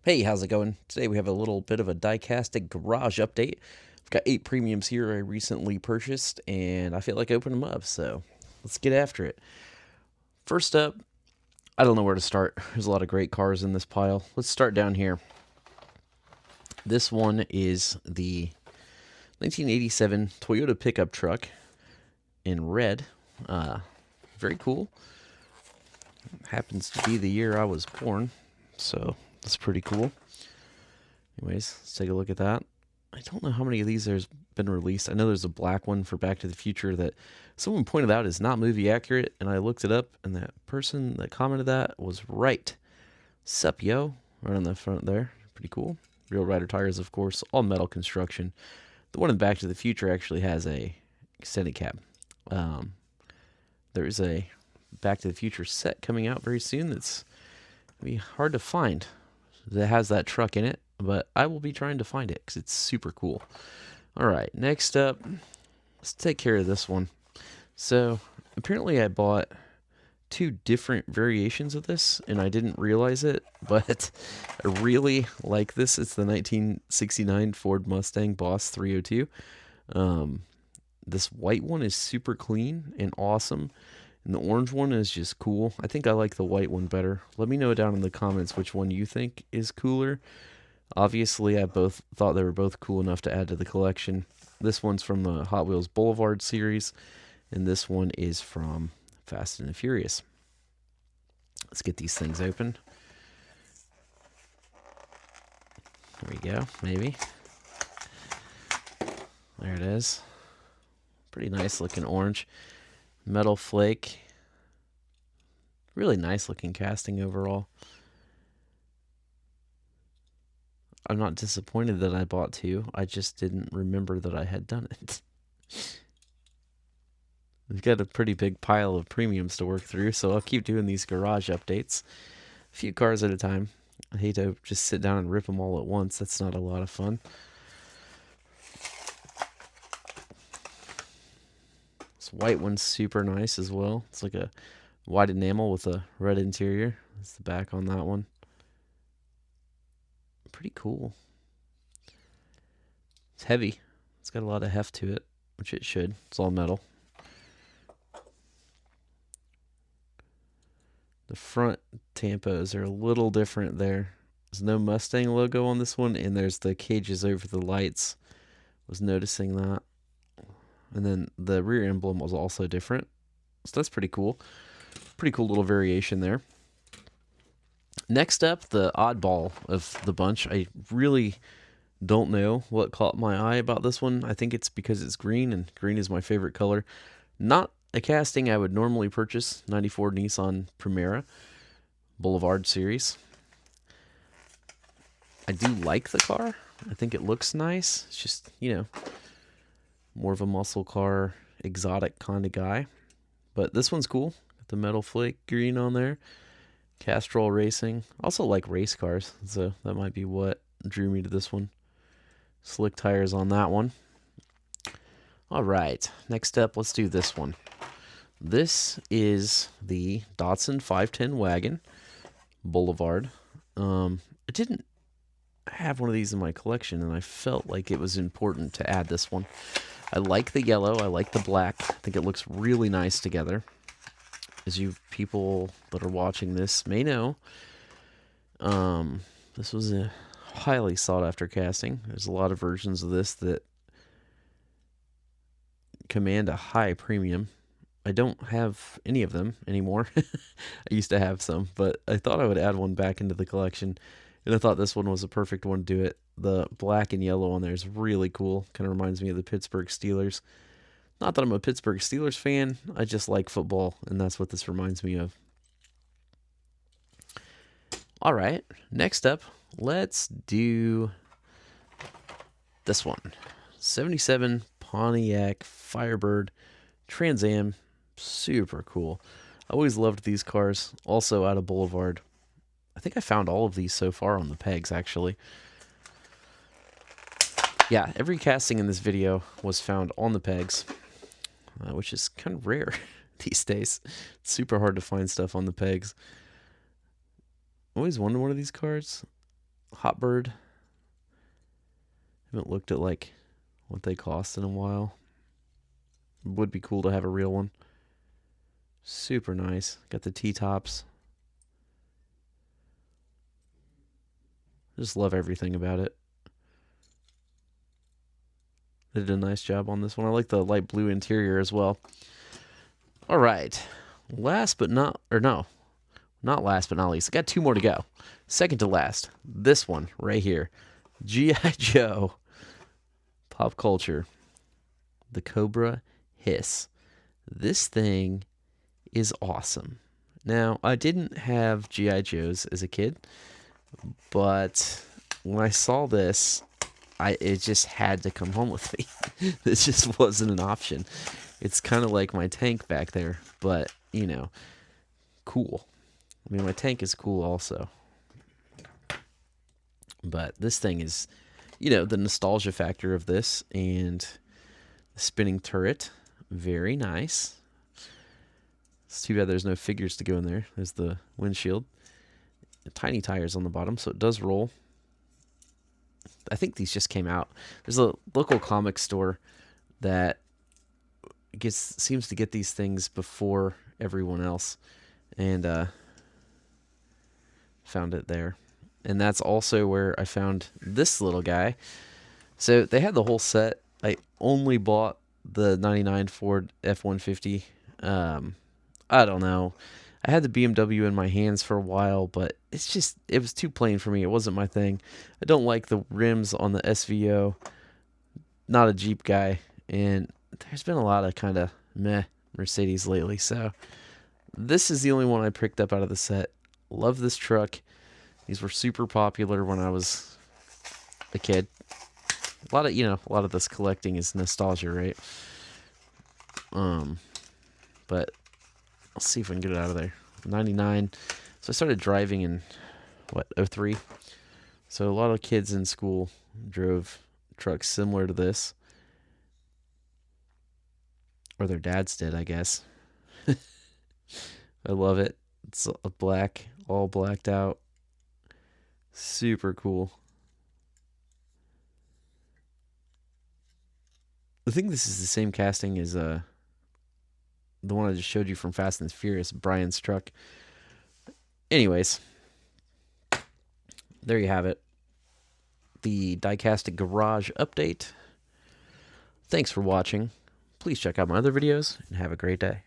Hey, how's it going? Today we have a little bit of a Diecastic Garage update. I've got 8 premiums here I recently purchased, and I feel like opening them up, so let's get after it. First up, I don't know where to start. There's a lot of great cars in this pile. Let's start down here. This one is the 1987 Toyota pickup truck in red. Very cool. Happens to be the year I was born, so that's pretty cool. Anyways, let's take a look at that. I don't know how many of these there's been released. I know there's a black one for Back to the Future that someone pointed out is not movie accurate, and I looked it up, and that person that commented that was right. Sup, yo? Right on the front there. Pretty cool. Real Rider tires, of course, all metal construction. The one in Back to the Future actually has a extended cab. There is a Back to the Future set coming out very soon that's going to be hard to find that has that truck in it, but I will be trying to find it because it's super cool. All right, next up, let's take care of this one. So apparently I bought 2 different variations of this, and I didn't realize it, but I really like this. It's the 1969 Ford Mustang Boss 302. This white one is super clean and awesome, and the orange one is just cool. I think I like the white one better. Let me know down in the comments which one you think is cooler. Obviously, I both thought they were both cool enough to add to the collection. This one's from the Hot Wheels Boulevard series, and this one is from Fast and the Furious. Let's get these things open. There we go, maybe. There it is. Pretty nice looking orange. Metal flake. Really nice looking casting overall. I'm not disappointed that I bought 2. I just didn't remember that I had done it. We've got a pretty big pile of premiums to work through, so I'll keep doing these garage updates. A few cars at a time. I hate to just sit down and rip them all at once. That's not a lot of fun. This white one's super nice as well. It's like a white enamel with a red interior. That's the back on that one. Pretty cool. It's heavy. It's got a lot of heft to it, which it should. It's all metal. The front tampos are a little different there. There's no Mustang logo on this one, and there's the cages over the lights. Was noticing that. And then the rear emblem was also different. So that's pretty cool. Pretty cool little variation there. Next up, the oddball of the bunch. I really don't know what caught my eye about this one. I think it's because it's green, and green is my favorite color. Not a casting I would normally purchase. 94 Nissan Primera Boulevard series. I do like the car. I think it looks nice. It's just, more of a muscle car, exotic kind of guy. But this one's cool. Got the metal flake green on there. Castrol Racing. Also like race cars, so that might be what drew me to this one. Slick tires on that one. All right, next up, let's do this one. This is the Datsun 510 wagon Boulevard. I didn't have one of these in my collection, and I felt like it was important to add this one. I like the yellow. I like the black. I think it looks really nice together. As you people that are watching this may know, this was a highly sought-after casting. There's a lot of versions of this that command a high premium. I don't have any of them anymore. I used to have some, but I thought I would add one back into the collection, and I thought this one was a perfect one to do it. The black and yellow on there is really cool. Kind of reminds me of the Pittsburgh Steelers. Not that I'm a Pittsburgh Steelers fan. I just like football, and that's what this reminds me of. All right, next up, let's do this one. 77 Pontiac Firebird Trans Am. Super cool. I always loved these cars. Also out of Boulevard. I think I found all of these so far on the pegs, actually. Yeah, every casting in this video was found on the pegs, which is kind of rare these days. It's super hard to find stuff on the pegs. I always wanted one of these cars. Hotbird. Haven't looked at like what they cost in a while. Would be cool to have a real one. Super nice. Got the T-tops. Just love everything about it. They did a nice job on this one. I like the light blue interior as well. All right. Last but not, or no, not last but not least. I got 2 more to go. Second to last. This one right here. G.I. Joe. Pop culture. The Cobra Hiss. This thing is awesome. Now, I didn't have G.I. Joes as a kid, but when I saw this, it just had to come home with me. This just wasn't an option. It's kind of like my tank back there, but, you know, cool. I mean, my tank is cool also. But this thing is, you know, the nostalgia factor of this and the spinning turret. Very nice. It's too bad there's no figures to go in there. There's the windshield. Tiny tires on the bottom, so it does roll. I think these just came out. There's a local comic store that seems to get these things before everyone else, and found it there. And that's also where I found this little guy. So they had the whole set. I only bought the 99 Ford F-150. I don't know. I had the BMW in my hands for a while, but it was too plain for me. It wasn't my thing. I don't like the rims on the SVO. Not a Jeep guy. And there's been a lot of kind of meh Mercedes lately. So this is the only one I picked up out of the set. Love this truck. These were super popular when I was a kid. A lot of this collecting is nostalgia, right? But let's see if we can get it out of there. 99. So I started driving in, 03? So a lot of kids in school drove trucks similar to this. Or their dads did, I guess. I love it. It's a black, all blacked out. Super cool. I think this is the same casting as the one I just showed you from Fast and Furious, Brian's truck. Anyways, there you have it. The Diecastic Garage update. Thanks for watching. Please check out my other videos and have a great day.